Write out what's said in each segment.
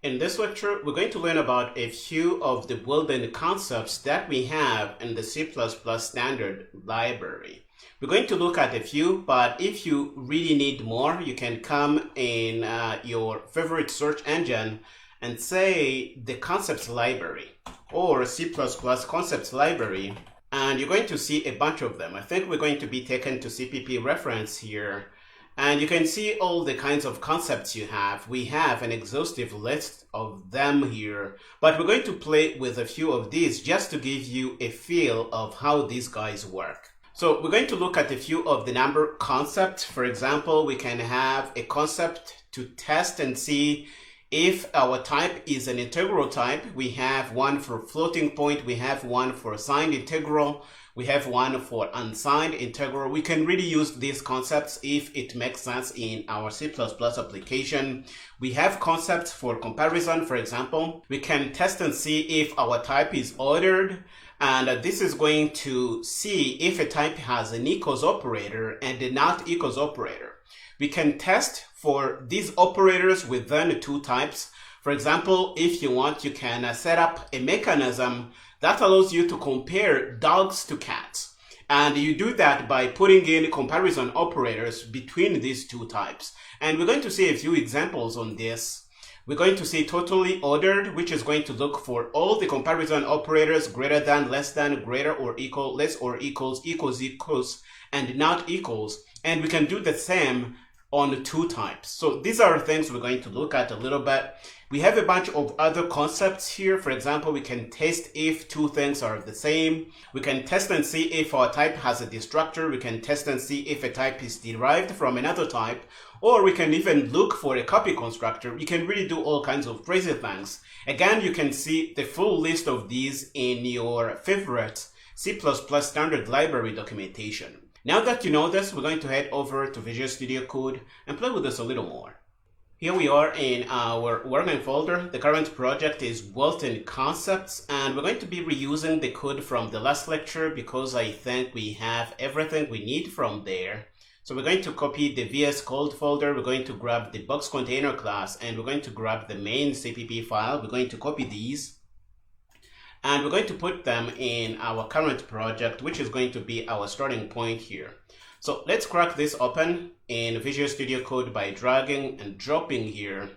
In this lecture, we're going to learn about a few of the built-in concepts that we have in the C++ standard library. We're going to look at a few, but if you really need more, you can come in your favorite search engine and say the concepts library or C++ concepts library, and you're going to see a bunch of them. I think we're going to be taken to CPP reference here. And you can see all the kinds of concepts you have. We have an exhaustive list of them here, but we're going to play with a few of these just to give you a feel of how these guys work. So we're going to look at a few of the number concepts. For example, we can have a concept to test and see if our type is an integral type. We have one for floating point, we have one for signed integral, we have one for unsigned integral. We can really use these concepts if it makes sense in our C++ application. We have concepts for comparison. For example, we can test and see if our type is ordered, and this is going to see if a type has an equals operator and a not equals operator. We can test for these operators within two types. For example, if you want, you can set up a mechanism that allows you to compare dogs to cats. And you do that by putting in comparison operators between these two types. And we're going to see a few examples on this. We're going to see totally ordered, which is going to look for all the comparison operators greater than, less than, greater or equal, less or equals, equals, equals, and not equals. And we can do the same on two types. So these are things we're going to look at a little bit. We have a bunch of other concepts here. For example, we can test if two things are the same. We can test and see if our type has a destructor. We can test and see if a type is derived from another type. Or we can even look for a copy constructor. You can really do all kinds of crazy things. Again, you can see the full list of these in your favorite C++ standard library documentation. Now that you know this, we're going to head over to Visual Studio Code and play with this a little more. Here we are in our working folder. The current project is built-in concepts, and we're going to be reusing the code from the last lecture because I think we have everything we need from there. So we're going to copy the VS Code folder. We're going to grab the box container class, and we're going to grab the main CPP file. We're going to copy these, and we're going to put them in our current project, which is going to be our starting point here. So let's crack this open in Visual Studio Code by dragging and dropping here.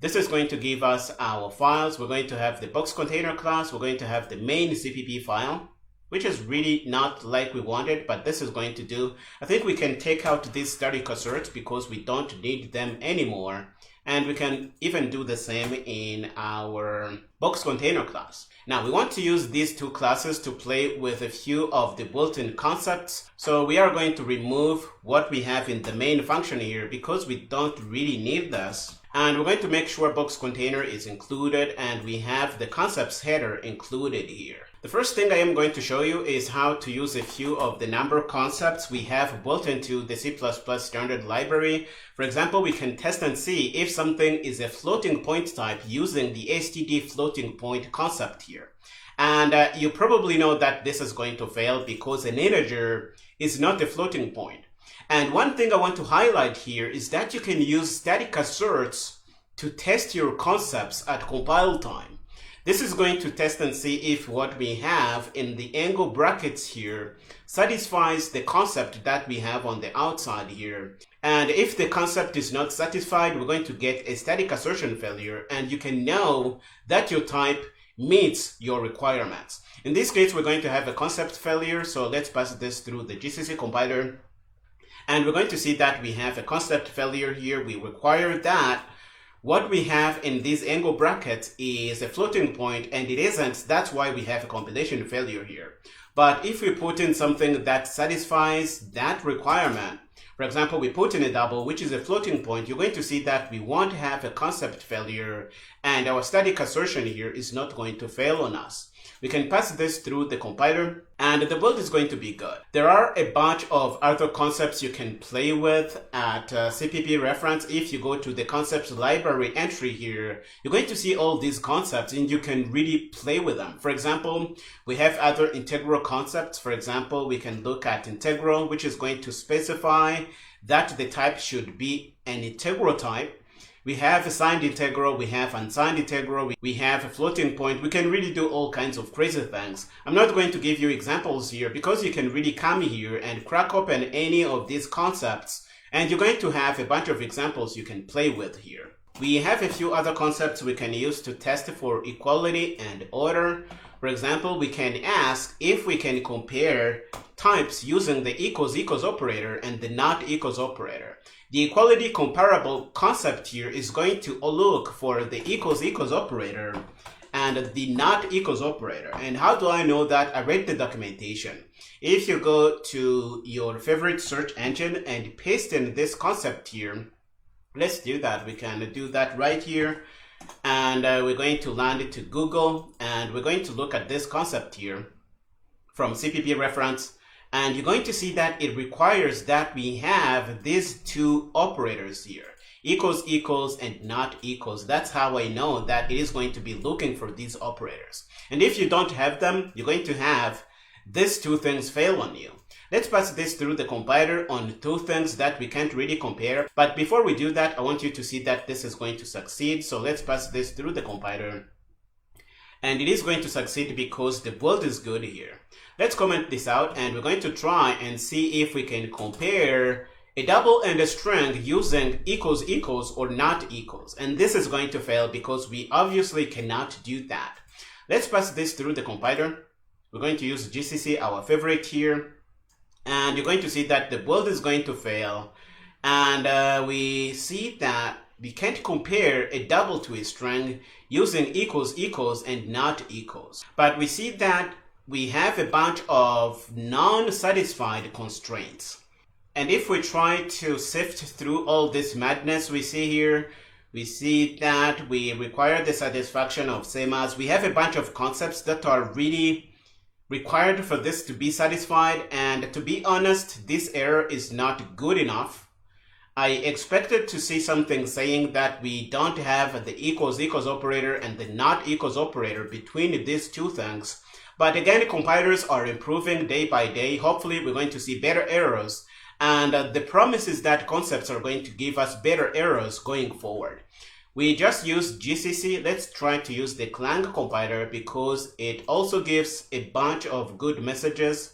This is going to give us our files. We're going to have the box container class. We're going to have the main CPP file, which is really not like we wanted, but this is going to do. I think we can take out these static asserts because we don't need them anymore. And we can even do the same in our box container class. Now we want to use these two classes to play with a few of the built-in concepts. So we are going to remove what we have in the main function here because we don't really need this. And we're going to make sure box container is included and we have the concepts header included here. The first thing I am going to show you is how to use a few of the number concepts we have built into the C++ standard library. For example, we can test and see if something is a floating point type using the std floating point concept here. And you probably know that this is going to fail because an integer is not a floating point. And one thing I want to highlight here is that you can use static asserts to test your concepts at compile time. This is going to test and see if what we have in the angle brackets here satisfies the concept that we have on the outside here. And if the concept is not satisfied, we're going to get a static assertion failure, and you can know that your type meets your requirements. In this case, we're going to have a concept failure, so let's pass this through the GCC compiler. And we're going to see that we have a concept failure here. We require that what we have in these angle brackets is a floating point, and it isn't. That's why we have a compilation failure here. But if we put in something that satisfies that requirement, for example, we put in a double, which is a floating point, you're going to see that we won't have a concept failure, and our static assertion here is not going to fail on us. We can pass this through the compiler, and the build is going to be good. There are a bunch of other concepts you can play with at CPP reference. If you go to the concepts library entry here, you're going to see all these concepts, and you can really play with them. For example, we have other integral concepts. For example, we can look at integral, which is going to specify that the type should be an integral type. We have a signed integral, we have unsigned integral, we have a floating point. We can really do all kinds of crazy things. I'm not going to give you examples here because you can really come here and crack open any of these concepts, and you're going to have a bunch of examples you can play with here. We have a few other concepts we can use to test for equality and order. For example, we can ask if we can compare types using the equals operator and the not equals operator. The equality comparable concept here is going to look for the equals operator and the not equals operator. And how do I know that? I read the documentation. If you go to your favorite search engine and paste in this concept here, let's do that. We can do that right here. And we're going to land it to Google, and we're going to look at this concept here from CPP reference. And you're going to see that it requires that we have these two operators here, equals and not equals. That's how I know that it is going to be looking for these operators. And if you don't have them, you're going to have these two things fail on you. Let's pass this through the compiler on two things that we can't really compare. But before we do that, I want you to see that this is going to succeed. So let's pass this through the compiler. And it is going to succeed because the build is good here. Let's comment this out, and we're going to try and see if we can compare a double and a string using equals or not equals. And this is going to fail because we obviously cannot do that. Let's pass this through the compiler. We're going to use GCC, our favorite here. And you're going to see that the build is going to fail. And we see that we can't compare a double to a string using equals and not equals. But we see that we have a bunch of non-satisfied constraints. And if we try to sift through all this madness we see here, we see that we require the satisfaction of same as. We have a bunch of concepts that are really required for this to be satisfied. And to be honest, this error is not good enough. I expected to see something saying that we don't have the equals operator and the not equals operator between these two things. But again, compilers are improving day by day. Hopefully, we're going to see better errors. And the promise is that concepts are going to give us better errors going forward. We just used GCC. Let's try to use the Clang compiler because it also gives a bunch of good messages,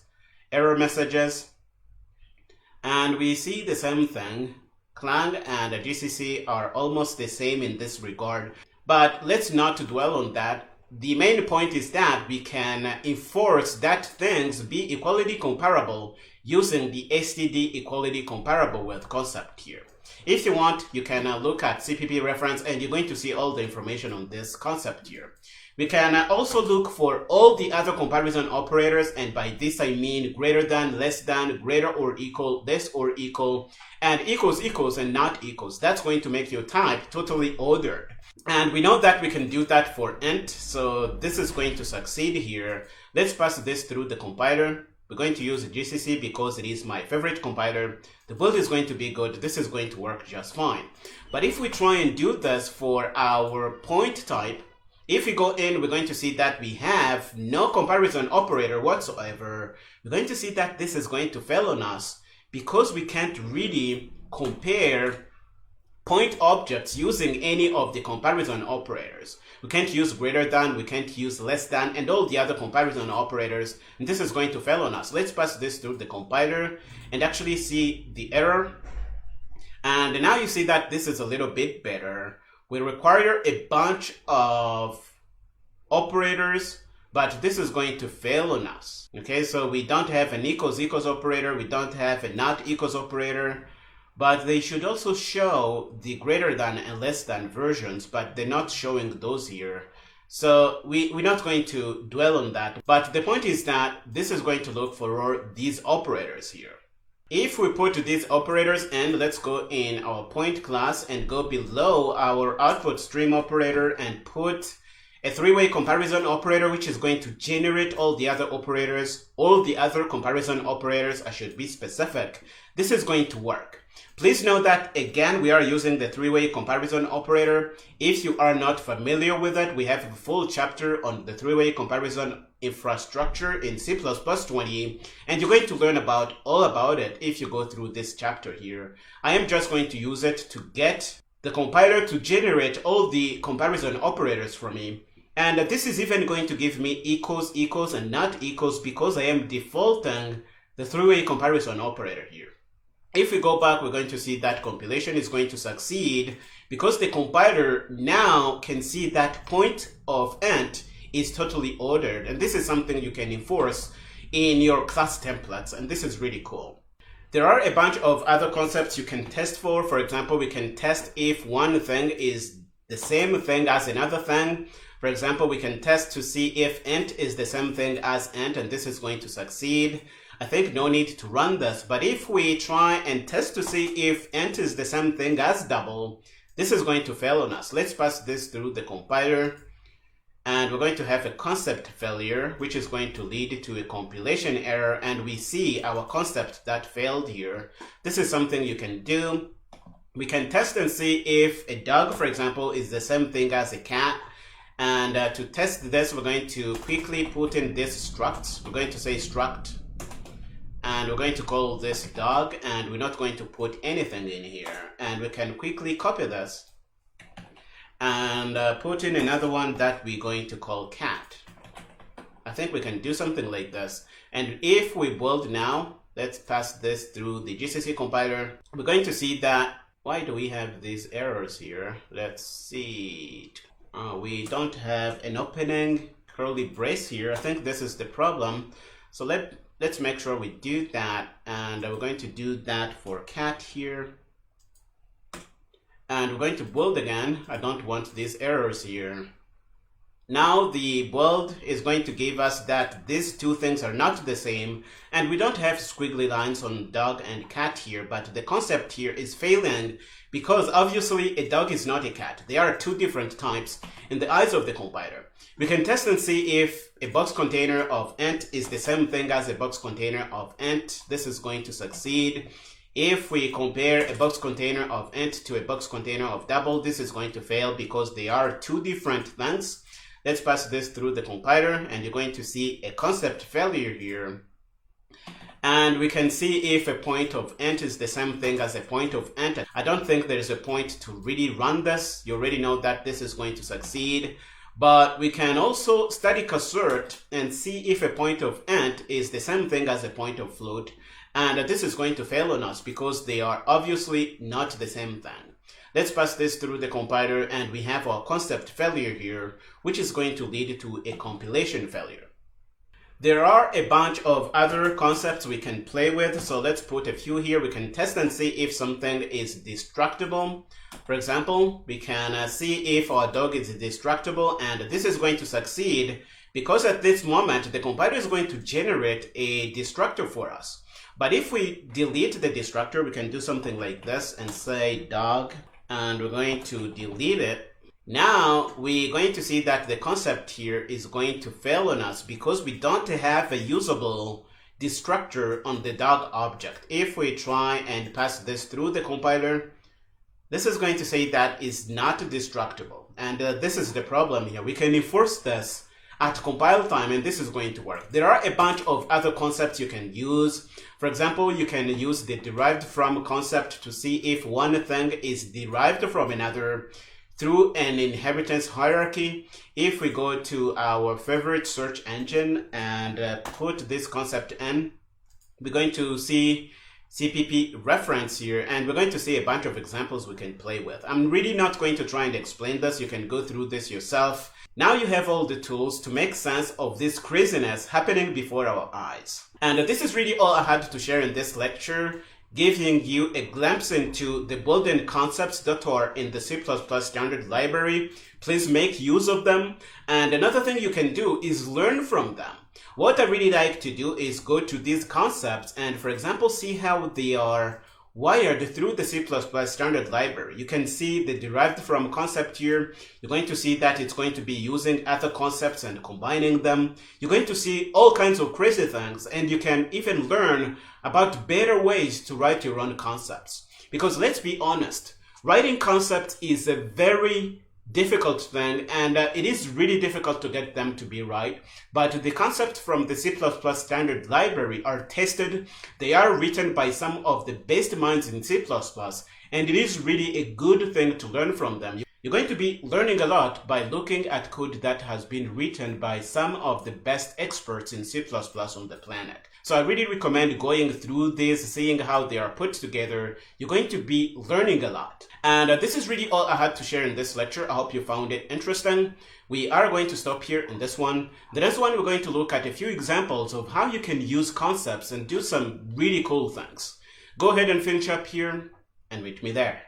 error messages. And we see the same thing. Clang and GCC are almost the same in this regard. But let's not dwell on that. The main point is that we can enforce that things be equality comparable using the STD equality comparable with concept here. If you want, you can look at CPP reference and you're going to see all the information on this concept here. We can also look for all the other comparison operators, and by this I mean greater than, less than, greater or equal, less or equal, and equals and not equals. That's going to make your type totally ordered. And we know that we can do that for int, so this is going to succeed here. Let's pass this through the compiler. We're going to use GCC because it is my favorite compiler. The build is going to be good. This is going to work just fine. But if we try and do this for our point type, if we go in, we're going to see that we have no comparison operator whatsoever. We're going to see that this is going to fail on us because we can't really compare point objects using any of the comparison operators. We can't use greater than, we can't use less than, and all the other comparison operators, and this is going to fail on us. Let's pass this through the compiler and actually see the error. And now you see that this is a little bit better. We require a bunch of operators, but this is going to fail on us. Okay, so we don't have an equals operator, we don't have a not equals operator, but they should also show the greater than and less than versions, but they're not showing those here. So we're not going to dwell on that. But the point is that this is going to look for these operators here. If we put these operators in, let's go in our point class and go below our output stream operator and put a three-way comparison operator, which is going to generate all the other operators, all the other comparison operators. I should be specific. This is going to work. Please note that, again, we are using the three-way comparison operator. If you are not familiar with it, we have a full chapter on the three-way comparison infrastructure in C++20, and you're going to learn all about it if you go through this chapter here. I am just going to use it to get the compiler to generate all the comparison operators for me. And this is even going to give me equals, equals, and not equals because I am defaulting the three-way comparison operator here. If we go back, we're going to see that compilation is going to succeed because the compiler now can see that point of int is totally ordered. And this is something you can enforce in your class templates. And this is really cool. There are a bunch of other concepts you can test for. For example, we can test if one thing is the same thing as another thing. For example, we can test to see if int is the same thing as int, and this is going to succeed. I think no need to run this, but if we try and test to see if int is the same thing as double, this is going to fail on us. Let's pass this through the compiler, and we're going to have a concept failure, which is going to lead to a compilation error, and we see our concept that failed here. This is something you can do. We can test and see if a dog, for example, is the same thing as a cat. And to test this, we're going to quickly put in this struct. We're going to say struct, and we're going to call this dog, and we're not going to put anything in here. And we can quickly copy this and put in another one that we're going to call cat. I think we can do something like this. And if we build now, let's pass this through the GCC compiler. We're going to see that, why do we have these errors here? Let's see. We don't have an opening curly brace here. I think this is the problem. So let's make sure we do that. And we're going to do that for cat here. And we're going to build again. I don't want these errors here. Now the build is going to give us that these two things are not the same, and we don't have squiggly lines on dog and cat here, but the concept here is failing because obviously a dog is not a cat. They are two different types in the eyes of the compiler. We can test and see if a box container of int is the same thing as a box container of int. This is going to succeed. If we compare a box container of int to a box container of double, this is going to fail because they are two different things. Let's pass this through the compiler, and you're going to see a concept failure here. And we can see if a point of int is the same thing as a point of int. I don't think there's a point to really run this. You already know that this is going to succeed. But we can also static assert and see if a point of int is the same thing as a point of float. And this is going to fail on us because they are obviously not the same thing. Let's pass this through the compiler, and we have our concept failure here, which is going to lead to a compilation failure. There are a bunch of other concepts we can play with, so let's put a few here. We can test and see if something is destructible. For example, we can see if our dog is destructible, and this is going to succeed because at this moment, the compiler is going to generate a destructor for us. But if we delete the destructor, we can do something like this and say dog, and we're going to delete it. Now we're going to see that the concept here is going to fail on us because we don't have a usable destructor on the dog object. If we try and pass this through the compiler, this is going to say that is not destructible. And this is the problem here. We can enforce this at compile time, and this is going to work. There are a bunch of other concepts you can use. For example, you can use the derived from concept to see if one thing is derived from another through an inheritance hierarchy. If we go to our favorite search engine and put this concept in, we're going to see CPP reference here, and we're going to see a bunch of examples we can play with. I'm really not going to try and explain this. You can go through this yourself. Now you have all the tools to make sense of this craziness happening before our eyes. And this is really all I had to share in this lecture, giving you a glimpse into the built-in concepts that are in the C++ standard library. Please make use of them. And another thing you can do is learn from them. What I really like to do is go to these concepts and, for example, see how they are wired through the C++ standard library. You can see the derived from concept here. You're going to see that it's going to be using other concepts and combining them. You're going to see all kinds of crazy things, and you can even learn about better ways to write your own concepts. Because let's be honest, writing concepts is a very difficult thing, and it is really difficult to get them to be right. But the concepts from the C++ standard library are tested. They are written by some of the best minds in C++, and it is really a good thing to learn from them. You're going to be learning a lot by looking at code that has been written by some of the best experts in C++ on the planet. So I really recommend going through this, seeing how they are put together. You're going to be learning a lot. And this is really all I had to share in this lecture. I hope you found it interesting. We are going to stop here in this one. The next one, we're going to look at a few examples of how you can use concepts and do some really cool things. Go ahead and finish up here and meet me there.